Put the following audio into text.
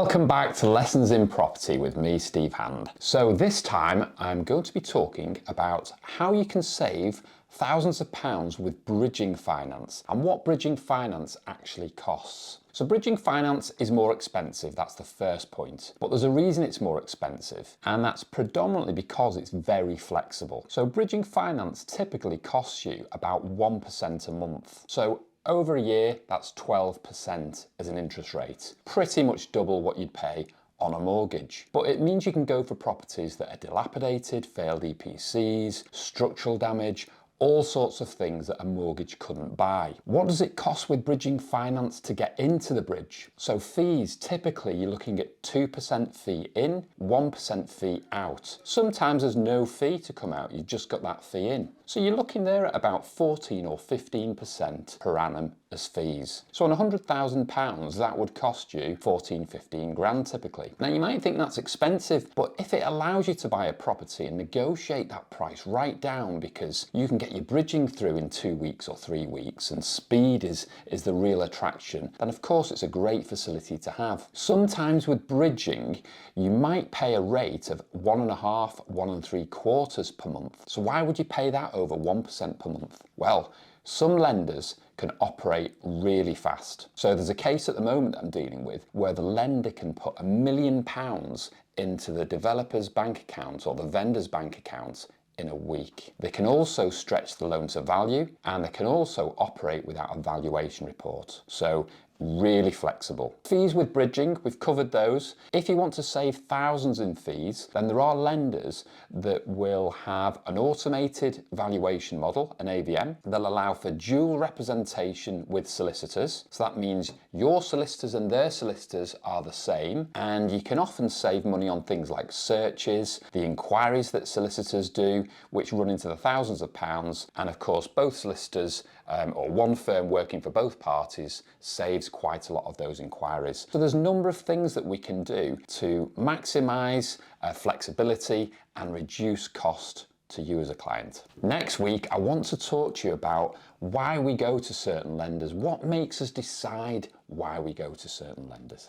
Welcome back to Lessons in Property with me, Steve Hand. So this time I'm going to be talking about how you can save thousands of pounds with bridging finance and what bridging finance actually costs. So bridging finance is more expensive, that's the first point. But there's a reason it's more expensive, and that's predominantly because it's very flexible. So bridging finance typically costs you about 1% a month. So over a year, that's 12% as an interest rate. Pretty much double what you'd pay on a mortgage. But it means you can go for properties that are dilapidated, failed EPCs, structural damage, all sorts of things that a mortgage couldn't buy. What does it cost with bridging finance to get into the bridge? So fees, typically you're looking at 2% fee in, 1% fee out. Sometimes there's no fee to come out, you've just got that fee in. So you're looking there at about 14 or 15% per annum as fees. So on £100,000, that would cost you 14, 15 grand typically. Now you might think that's expensive, but if it allows you to buy a property and negotiate that price right down because you can get your bridging through in 2 weeks or 3 weeks and speed is the real attraction, then of course it's a great facility to have. Sometimes with bridging, you might pay a rate of 1.5, 1 3/4 per month. So why would you pay that over 1% per month? Well, some lenders can operate really fast. So there's a case at the moment that I'm dealing with where the lender can put £1 million into the developer's bank account or the vendor's bank account in a week. They can also stretch the loan to value, and they can also operate without a valuation report. So really flexible. Fees with bridging, we've covered those. If you want to save thousands in fees, then there are lenders that will have an automated valuation model, an AVM. They'll allow for dual representation with solicitors. So that means your solicitors and their solicitors are the same, and you can often save money on things like searches, the inquiries that solicitors do, which run into the thousands of pounds, and of course both solicitors or one firm working for both parties saves quite a lot of those inquiries. So there's a number of things that we can do to maximise flexibility and reduce cost to you as a client. Next week, I want to talk to you about why we go to certain lenders, what makes us decide why we go to certain lenders.